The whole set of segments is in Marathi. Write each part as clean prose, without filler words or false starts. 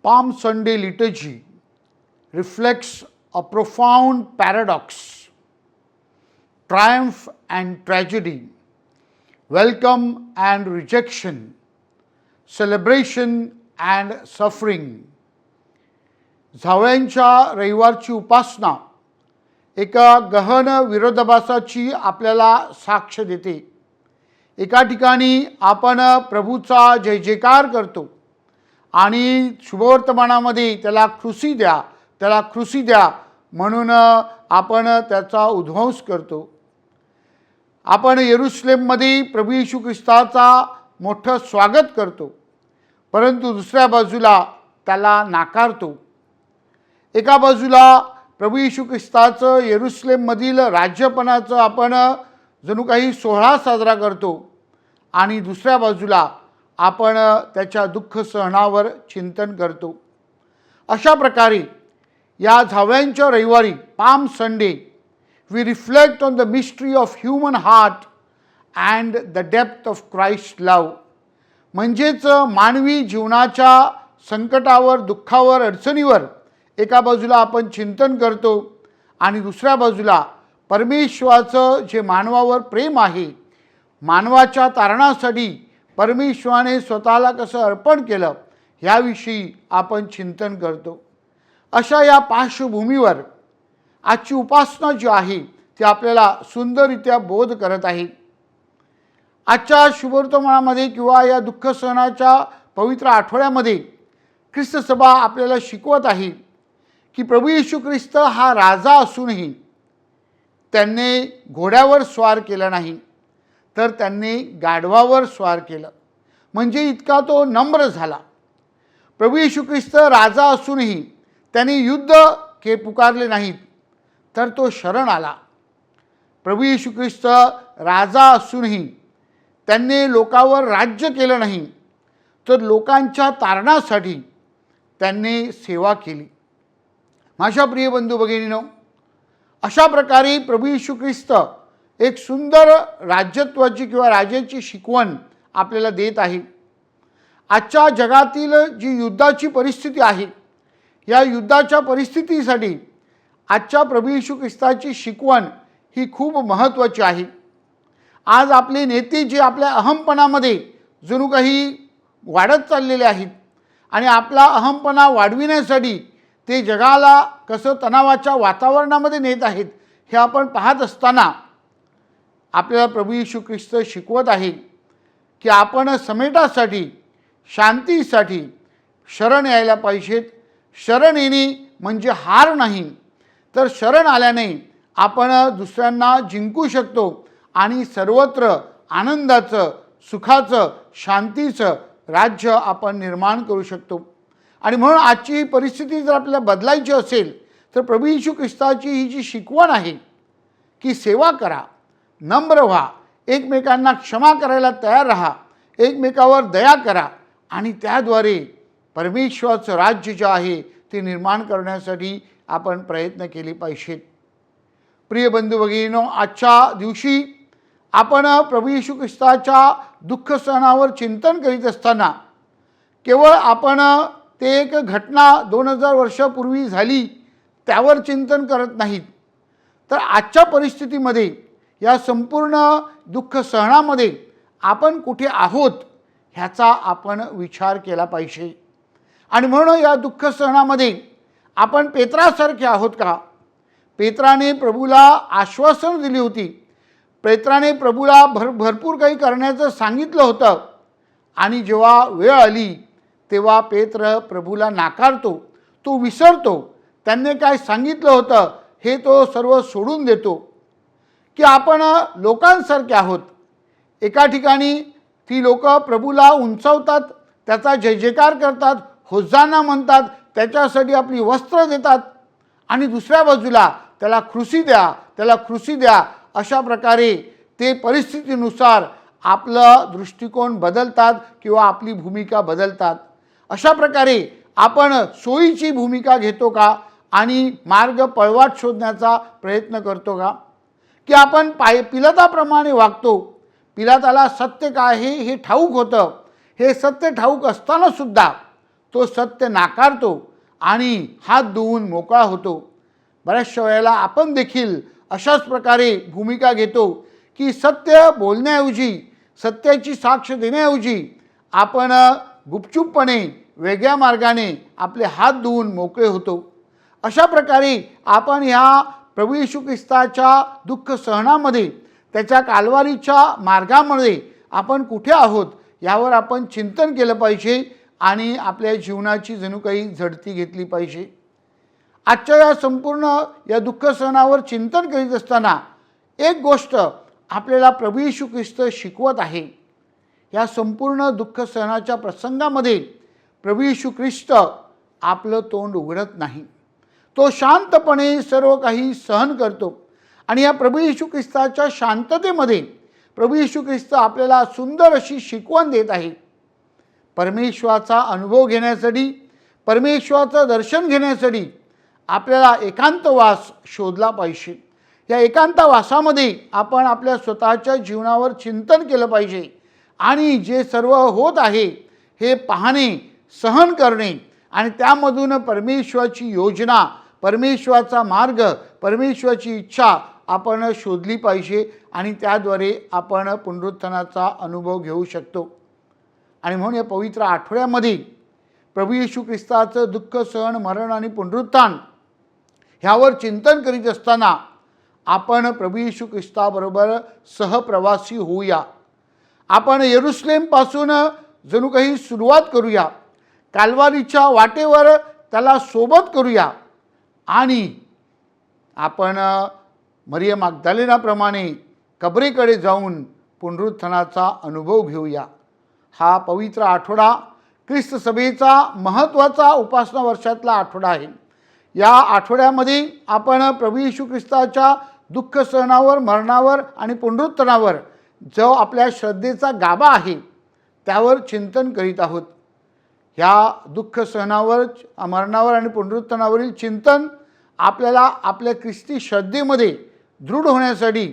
Palm Sunday liturgy reflects a profound paradox, triumph and tragedy, welcome and rejection, celebration and suffering. झावळ्यांच्या रविवारची उपासना एका गहन विरोधाभासाची आपल्याला साक्ष देते. एका ठिकाणी आपण प्रभूचा जय जयकार करतो आणि शुभवर्तमानामध्ये त्याला खुशी द्या, त्याला खुशी द्या म्हणून आपण त्याचा उद्ध्वंस करतो. आपण येरुशलेममध्ये प्रभू येशू ख्रिस्ताचा मोठं स्वागत करतो, परंतु दुसऱ्या बाजूला त्याला नाकारतो. एका बाजूला प्रभू येशू ख्रिस्ताचं येरुशलेममधील राज्यपणाचं आपण जणू काही सोहळा साजरा करतो आणि दुसऱ्या बाजूला आपण त्याच्या दुःख सहनावर चिंतन करतो. अशा प्रकारे या झावळ्यांच्या रविवारी palm Sunday we reflect on the mystery of human heart and the depth of Christ love. म्हणजेच मानवी जीवनाच्या संकटावर, दुःखावर, अडचणीवर एका बाजूला आपण चिंतन करतो आणि दुसऱ्या बाजूला परमेश्वराचं जे मानवावर प्रेम आहे, मानवाच्या तारणासाठी परमेश्वराने स्वतःला कसं अर्पण केलं ह्याविषयी आपण चिंतन करतो. अशा या पार्श्वभूमीवर आजची उपासना जी आहे ती आपल्याला सुंदररित्या बोध करत आहे. आजच्या शुभवर्तमानामध्ये किंवा या दुःख सहनाच्या पवित्र आठवड्यामध्ये ख्रिस्त सभा आपल्याला शिकवत आहे की प्रभू येशू ख्रिस्त हा राजा असूनही त्यांनी घोड्यावर स्वार केला नाही, तर त्यांनी गाढवावर स्वार केलं. म्हणजे इतका तो नम्र झाला. प्रभू येशू ख्रिस्त राजा असूनही त्यांनी युद्ध पुकारले नाहीत, तर तो शरण आला. प्रभू येशू ख्रिस्त राजा असूनही त्यांनी लोकावर राज्य केलं नाही, तर लोकांच्या तारणासाठी त्यांनी सेवा केली. माझ्या प्रिय बंधू भगिनींनो, अशा प्रकारे प्रभू येशू ख्रिस्त एक सुंदर राज्यत्वाची किंवा राजाची शिकवण आपल्याला देत आहे. आजच्या जगातील जी युद्धाची परिस्थिती आहे, या युद्धाच्या परिस्थितीसाठी आजच्या प्रभू येशू ख्रिस्ताची शिकवण ही खूप महत्त्वाची आहे. आज आपले नेते जे आपल्या अहमपणामध्ये जणू काही वाढत चाललेले आहेत आणि आपला अहमपणा वाढविण्यासाठी ते जगाला कसं तणावाच्या वातावरणामध्ये नेत आहेत हे आपण पाहत असताना आपल्याला प्रभू येशू ख्रिस्त शिकवत आहे की आपण समेटासाठी, शांतीसाठी शरण यायला पाहिजेत. शरण येणे म्हणजे हार नाही, तर शरण आल्याने आपण दुसऱ्यांना जिंकू शकतो आणि सर्वत्र आनंदाचं, सुखाचं, शांतीचं राज्य आपण निर्माण करू शकतो. आणि म्हणून आजची ही परिस्थिती जर आपल्याला बदलायची असेल तर प्रभू येशू ख्रिस्ताची ही जी शिकवण आहे की सेवा करा, नम्र व्हा, एकमेकांना क्षमा करायला तयार राहा, एकमेकावर दया करा आणि त्याद्वारे परमेश्वराचं राज्य जे आहे ते निर्माण करण्यासाठी आपण प्रयत्न केले पाहिजेत. प्रिय बंधू भगिनींनो, आजच्या दिवशी आपण प्रभू येशू ख्रिस्ताच्या दुःख सहनावर चिंतन करीत असताना केवळ आपण ते एक घटना 2000 वर्षापूर्वी झाली त्यावर चिंतन करत नाहीत, तर आजच्या परिस्थितीमध्ये या संपूर्ण दुःख सहनामध्ये आपण कुठे आहोत ह्याचा आपण विचार केला पाहिजे. आणि म्हणून या दुःख सहनामध्ये आपण पेत्रासारखे आहोत का? पेत्राने प्रभूला आश्वासन दिली होती. पेत्राने प्रभूला भरपूर काही करण्याचं सांगितलं होतं आणि जेव्हा वेळ आली तेव्हा पेत्र प्रभूला नाकारतो, तो विसरतो. त्यांनी काय सांगितलं होतं हे तो सर्व सोडून देतो. की आपण लोकांसारखे आहोत. एका ठिकाणी ती लोक प्रभूला उंचावतात, त्याचा जय जयकार करतात, होसाना म्हणतात, त्याच्यासाठी आपली वस्त्र देतात आणि दुसऱ्या बाजूला त्याला खुशी द्या, त्याला खुशी द्या अशा प्रकारे ते परिस्थितीनुसार आपला दृष्टिकोन बदलतात किंवा आपली भूमिका बदलतात. अशा प्रकारे आपण सोयीची भूमिका घेतो का आणि मार्ग पळवाट शोधण्याचा प्रयत्न करतो का? की आपण पिलाताप्रमाणे वागतो. पिलाताला सत्य काय हे ठाऊक होतं. हे सत्य ठाऊक असताना सुद्धा तो सत्य नाकारतो आणि हात धुवून मोकळा होतो. बऱ्याचशा वेळेला आपण देखील अशाच प्रकारे भूमिका घेतो की सत्य बोलण्याऐवजी, सत्याची साक्ष देण्याऐवजी आपण गुपचूपपणे वेगळ्या मार्गाने आपले हात धुवून मोकळे होतो. अशा प्रकारे आपण ह्या प्रभू येशू ख्रिस्ताच्या दुःख सहनामध्ये, त्याच्या कालवारीच्या मार्गामध्ये आपण कुठे आहोत यावर आपण चिंतन केलं पाहिजे आणि आपल्या जीवनाची जणू काही झडती घेतली पाहिजे. आजच्या या संपूर्ण या दुःख सहनावर चिंतन करीत असताना एक गोष्ट आपल्याला प्रभू येशू ख्रिस्त शिकवत आहे. या संपूर्ण दुःख सहनाच्या प्रसंगामध्ये प्रभू येशू ख्रिस्त आपलं तोंड उघडत नाही. तो शांतपणे सर्व काही सहन करतो आणि या प्रभू येशू ख्रिस्ताच्या शांततेमध्ये प्रभू येशू ख्रिस्त आपल्याला सुंदर अशी शिकवण देत आहे. परमेश्वराचा अनुभव घेण्यासाठी, परमेश्वराचं दर्शन घेण्यासाठी आपल्याला एकांतवास शोधला पाहिजे. या एकांतवासामध्ये आपण आपल्या स्वतःच्या जीवनावर चिंतन केलं पाहिजे आणि जे सर्व होत आहे हे पाहणे, सहन करणे आणि त्यामधून परमेश्वराची योजना, परमेश्वराचा मार्ग, परमेश्वराची इच्छा आपण शोधली पाहिजे आणि त्याद्वारे आपण पुनरुत्थानाचा अनुभव घेऊ शकतो. आणि म्हणून या पवित्र आठवड्यामध्ये प्रभू येशू ख्रिस्ताचं दुःख, सहन, मरण आणि पुनरुत्थान ह्यावर चिंतन करीत असताना आपण प्रभू येशू ख्रिस्ताबरोबर सहप्रवासी होऊया. आपण यरूशलेमपासून जणू काही सुरुवात करूया, कालवारीच्या वाटेवर त्याला सोबत करूया आणि आपण मरिया मग्दलेनाप्रमाणे कबरेकडे जाऊन पुनरुत्थानाचा अनुभव घेऊया. हा पवित्र आठवडा ख्रिस्त सभेचा महत्त्वाचा उपासना वर्षातला आठवडा आहे. या आठवड्यामध्ये आपण प्रभू येशू ख्रिस्ताच्या दुःख सहनावर, मरणावर आणि पुनरुत्थानावर जो आपल्या श्रद्धेचा गाभा आहे त्यावर चिंतन करीत आहोत. ह्या दुःख सहनावर, मरणावर आणि पुनरुत्थानावरील चिंतन आपल्याला आपल्या ख्रिस्ती श्रद्धेमध्ये दृढ होण्यासाठी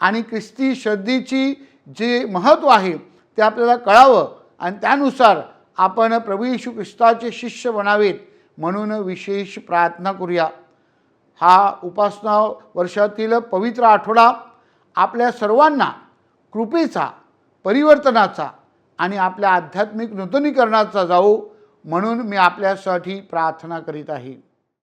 आणि ख्रिस्ती श्रद्धेची जे महत्त्व आहे ते आपल्याला कळावं आणि त्यानुसार आपण प्रभू येशू ख्रिस्ताचे शिष्य बनावेत म्हणून विशेष प्रार्थना करूया. हा उपासना वर्षातील पवित्र आठवडा आपल्या सर्वांना कृपेचा, परिवर्तनाचा आणि आपल्या आध्यात्मिक नूतनीकरणाचा जावो म्हणून मी आपल्यासाठी प्रार्थना करीत आहे.